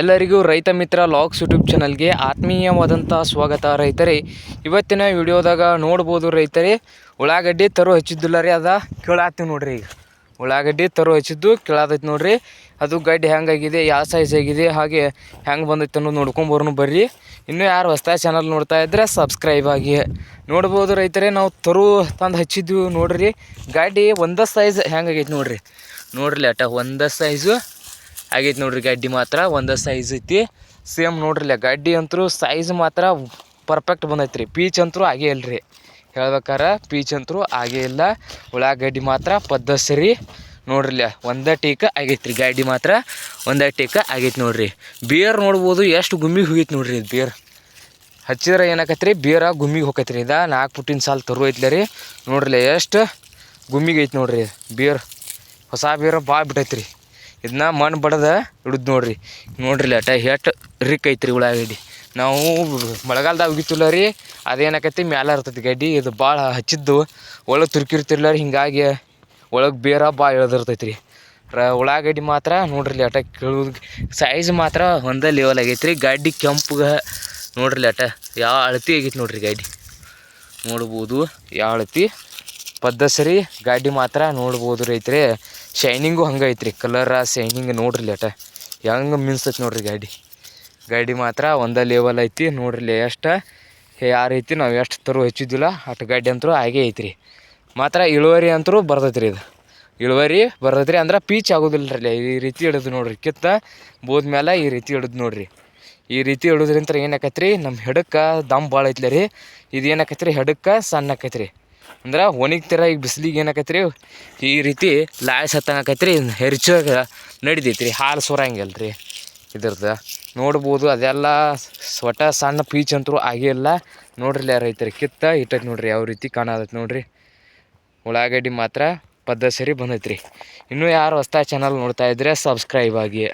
ಎಲ್ಲರಿಗೂ ರೈತ ಮಿತ್ರ logs YouTube ಚಾನಲ್ಗೆ ಆತ್ಮೀಯವಾದಂಥ ಸ್ವಾಗತ ರೈತರೇ. ಇವತ್ತಿನ ವಿಡಿಯೋದಾಗ ನೋಡ್ಬೋದು ರೈತರೇ, ಉಳ್ಳಾಗಡ್ಡಿ ತರು ಹಚ್ಚಿದ್ದಿಲ್ಲ ರೀ, ಅದ ಕೇಳಾತ್ತೀವಿ ನೋಡ್ರಿ. ಈಗ ಉಳ್ಳಾಗಡ್ಡಿ ತರು ಹಚ್ಚಿದ್ದು ಕೇಳಾತೈತಿ ನೋಡ್ರಿ. ಅದು ಗಡ್ಡಿ ಹೆಂಗಾಗಿದೆ, ಯಾವ ಸೈಜ್ ಆಗಿದೆ, ಹಾಗೆ ಹೆಂಗೆ ಬಂದೈತೆ ಅನ್ನೋದು ನೋಡ್ಕೊಂಬರೋನು ಬರ್ರಿ. ಇನ್ನೂ ಯಾರು ಹೊಸ್ದಾಗಿ ಚಾನಲ್ ನೋಡ್ತಾ ಇದ್ದರೆ ಸಬ್ಸ್ಕ್ರೈಬ್ ಆಗಿ. ನೋಡ್ಬೋದು ರೈತರೇ, ನಾವು ತರು ತಂದು ಹಚ್ಚಿದ್ವಿ ನೋಡ್ರಿ. ಗಾಡಿ ಒಂದೇ ಸೈಜ್ ಹೆಂಗಾಗೈತೆ ನೋಡ್ರಿ. ನೋಡ್ರಿ ಅಟ ಒಂದೇ ಸೈಜು ಆಗೈತೆ ನೋಡ್ರಿ. ಗಾಡಿ ಮಾತ್ರ ಒಂದೇ ಸೈಜ್ ಐತಿ, ಸೇಮ್ ನೋಡ್ರಿಲ್ಲ. ಗಾಡಿ ಅಂತೂ ಸೈಜ್ ಮಾತ್ರ ಪರ್ಫೆಕ್ಟ್ ಬಂದೈತೆ ರೀ. ಪೀಚ್ ಅಂತೂ ಆಗೇ ಇಲ್ಲ ರೀ, ಹೇಳ್ಬೇಕಾರ ಪೀಚ್ ಅಂತೂ ಆಗೇ ಇಲ್ಲ. ಉಳ್ಳಾಗಡ್ಡಿ ಮಾತ್ರ ಪದ್ದಸರಿ ನೋಡ್ರಿಲ್ಲ, ಒಂದೇ ಟೀಕ ಆಗೈತೆ ರೀ. ಗಾಡಿ ಮಾತ್ರ ಒಂದೇ ಟೀಕ ಆಗೈತೆ ನೋಡ್ರಿ. ಬೇರ್ ನೋಡ್ಬೋದು ಎಷ್ಟು ಗುಮ್ಮಿಗೆ ಹೋಗೈತೆ ನೋಡ್ರಿ. ಇದು ಬೇರ್ ಹಚ್ಚಿದ್ರೆ ಏನಾಕೈತೆ ರೀ, ಬೇರ ಗುಮ್ಮಿಗೆ ಹೋಗೈತೆ ರೀ. ಇದು 4 ಫುಟ್ಟಿನ ಸಾಲ ತರು ಐತ್ಲ ರೀ. ನೋಡ್ರಿಲ್ಲ ಎಷ್ಟು ಗುಮ್ಮಿಗೆ ಐತೆ ನೋಡ್ರಿ. ಬೇರ್ ಹೊಸ ಬೇರ ಭಾಳ ಬಿಟ್ಟೈತೆ ರೀ. ಇದನ್ನ ಮಣ್ಣು ಬಡ್ದು ಹಿಡಿದು ನೋಡ್ರಿ. ನೋಡ್ರಿಲ್ಲ ಅಟ ಎಷ್ಟು ರಿಕ್ ಐತ್ರಿ ಉಳ್ಳಾಗಡ್ಡಿ. ನಾವು ಮಳೆಗಾಲದಾಗ ಉಗಿತಿಲ್ಲ ರೀ, ಅದೇನಾಕೈತಿ ಮ್ಯಾಲೆ ಇರ್ತೈತಿ ಗಡ್ಡಿ. ಇದು ಭಾಳ ಹಚ್ಚಿದ್ದು ಒಳಗೆ ತುರ್ಕಿರ್ತಿರ್ಲ ರೀ, ಹಿಂಗಾಗಿ ಒಳಗೆ ಬೇರ ಭಾಳ ಇಳ್ದಿರ್ತೈತಿ ರೀ. ಉಳ್ಳಾಗಡ್ಡಿ ಮಾತ್ರ ನೋಡ್ರಿಲ್ಲ ಅಟ ಕೇಳೋದು ಸೈಜ್ ಮಾತ್ರ ಒಂದೇ ಲೆವೆಲ್ ಆಗೈತೆ ರೀ. ಗಾಡಿ ಕೆಂಪಗೆ ನೋಡ್ರಿಲ್ಲ ಅಟ ಯಾವ ಅಳತಿ ಆಗೈತೆ ನೋಡ್ರಿ. ಗಾಡಿ ನೋಡ್ಬೋದು ಯಾವ ಅಳತಿ ಪದ್ದಸರಿ. ಗಾಡಿ ಮಾತ್ರ ನೋಡ್ಬೋದು ರೈತರೇ, ಶೈನಿಂಗು ಹಂಗೆ ಐತ್ರಿ. ಕಲರ ಶೈನಿಂಗ್ ನೋಡ್ರಿಲ್ಲ ಅಟ ಹೆಂಗೆ ಮಿನ್ಸೈತಿ ನೋಡ್ರಿ. ಗಾಡಿ ಮಾತ್ರ ಒಂದೇ ಲೆವೆಲ್ ಐತಿ ನೋಡ್ರಿಲ್ಲ. ಎಷ್ಟು ಯಾವ ರೀತಿ ನಾವು ಎಷ್ಟು ತರು ಹಚ್ಚಿದ್ದಿಲ್ಲ ಅಷ್ಟು ಗಾಡಿ ಅಂತೂ ಆಗೇ ಐತ್ರಿ. ಮಾತ್ರ ಇಳುವರಿ ಅಂತೂ ಬರ್ತೈತೆ ರೀ. ಇದು ಇಳುವರಿ ಬರ್ತೈತೆ ರೀ, ಅಂದ್ರೆ ಪೀಚ್ ಆಗೋದಿಲ್ಲ ರೀ. ಈ ರೀತಿ ಹಿಡಿದು ನೋಡ್ರಿ, ಕಿತ್ತ ಬೋದ್ಮೇಲೆ ಈ ರೀತಿ ಹಿಡಿದು ನೋಡ್ರಿ. ಈ ರೀತಿ ಹಿಡಿದ್ರಿಂತ ಏನಾಕೈತೆ ರೀ, ನಮ್ಮ ಹೆಡಕ್ಕೆ ದಮ್ ಭಾಳ ಐತ್ಲ ರೀ. ಇದು ಏನಾಕೈತೆ ರೀ, ಹೆಡಕ್ಕೆ ಸಣ್ಣ ಆಕೈತೆ ರೀ. ಅಂದ್ರೆ ಒಣಗ್ತೀರ ಈಗ ಬಿಸಿಲಿಗೆ ಏನಾಕೈತೆ ರೀ, ಈ ರೀತಿ ಲಾಯ್ಸ್ ಹತ್ತಂಗಾಕೈತೆ ರೀ. ಹೆರ್ಚಾಗ ನಡಿತೈತೆ ರೀ, ಹಾಲು ಸೋರಂಗಿಲ್ಲ ರೀ ಇದ್ರದ್ದು. ನೋಡ್ಬೋದು ಅದೆಲ್ಲ ಒಟ್ಟ ಸಣ್ಣ ಪೀಚ್ ಅಂತೂ ಆಗೇ ಇಲ್ಲ ನೋಡ್ರಿಲ್ಲ ರೈತರಿಗೆ. ಕಿತ್ತ ಇಟ್ಟೈತೆ ನೋಡ್ರಿ, ಯಾವ ರೀತಿ ಕಾಣತೈತೆ ನೋಡ್ರಿ. ಉಳ್ಳಾಗಡ್ಡಿ ಮಾತ್ರ ಪದ್ಧತಿ ಸರಿ ಬಂದೈತೆ ರೀ. ಇನ್ನೂ ಯಾರು ಹೊಸ್ದಾಗಿ ಚಾನಲ್ ನೋಡ್ತಾ ಇದ್ದರೆ ಸಬ್ಸ್ಕ್ರೈಬ್ ಆಗಿ.